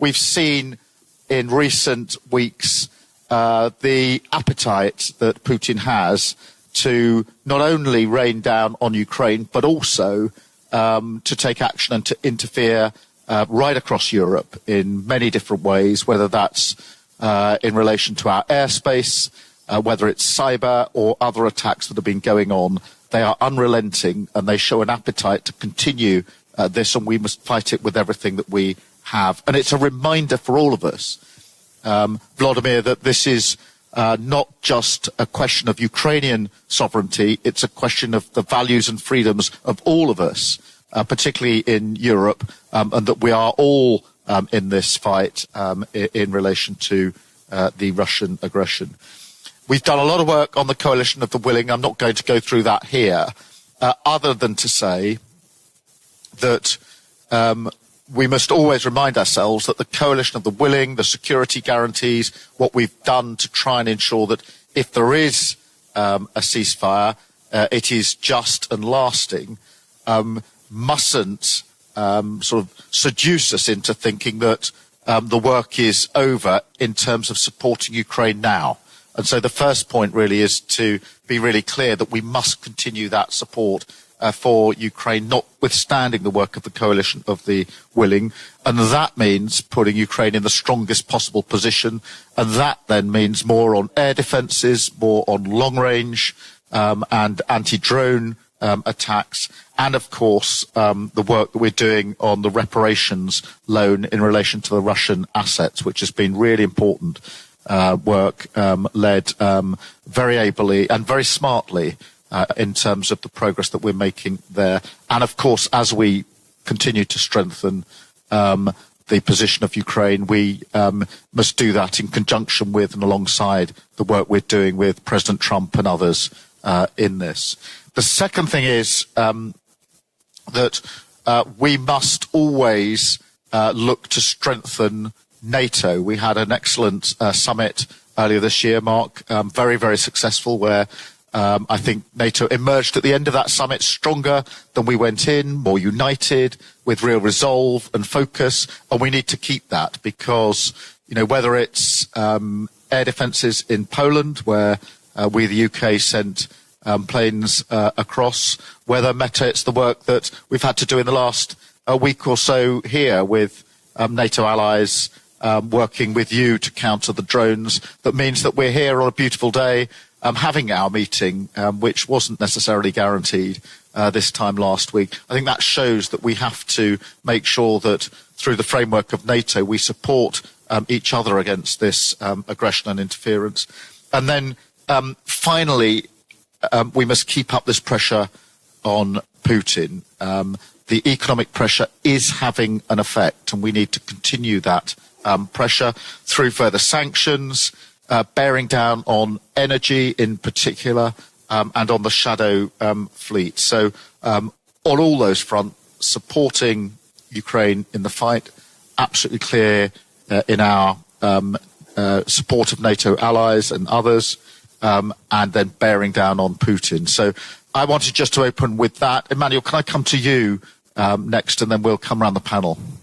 we've seen in recent weeks the appetite that Putin has to not only rain down on Ukraine, but also to take action and to interfere right across Europe in many different ways, whether that's in relation to our airspace, whether it's cyber or other attacks that have been going on. They are unrelenting and they show an appetite to continue this, and we must fight it with everything that we have. And it's a reminder for all of us, Vladimir, that this is not just a question of Ukrainian sovereignty, it's a question of the values and freedoms of all of us, particularly in Europe, and that we are all in this fight in relation to the Russian aggression. We've done a lot of work on the coalition of the willing. I'm not going to go through that here, other than to say that we must always remind ourselves that the coalition of the willing, the security guarantees, what we've done to try and ensure that if there is a ceasefire, it is just and lasting, mustn't sort of seduce us into thinking that the work is over in terms of supporting Ukraine now. And so the first point really is to be really clear that we must continue that support for Ukraine, notwithstanding the work of the coalition of the willing. And that means putting Ukraine in the strongest possible position. And that then means more on air defences, more on long range and anti-drone attacks. And of course, the work that we're doing on the reparations loan in relation to the Russian assets, which has been really important work led very ably and very smartly in terms of the progress that we're making there. And of course, as we continue to strengthen the position of Ukraine, we must do that in conjunction with and alongside the work we're doing with President Trump and others in this. The second thing is that we must always look to strengthen NATO. We had an excellent summit earlier this year, Mark, very, very successful, where I think NATO emerged at the end of that summit stronger than we went in, more united, with real resolve and focus. And we need to keep that because, you know, whether it's air defences in Poland, where we, the UK, sent planes across, whether it's the work that we've had to do in the last week or so here with NATO allies working with you to counter the drones. That means that we're here on a beautiful day having our meeting, which wasn't necessarily guaranteed this time last week. I think that shows that we have to make sure that through the framework of NATO we support each other against this aggression and interference. And then finally, we must keep up this pressure on Putin. The economic pressure is having an effect, and we need to continue that pressure through further sanctions, bearing down on energy in particular, and on the shadow fleet. So on all those fronts, supporting Ukraine in the fight, absolutely clear in our support of NATO allies and others, and then bearing down on Putin. So I wanted just to open with that. Emmanuel, can I come to you next, and then we'll come around the panel?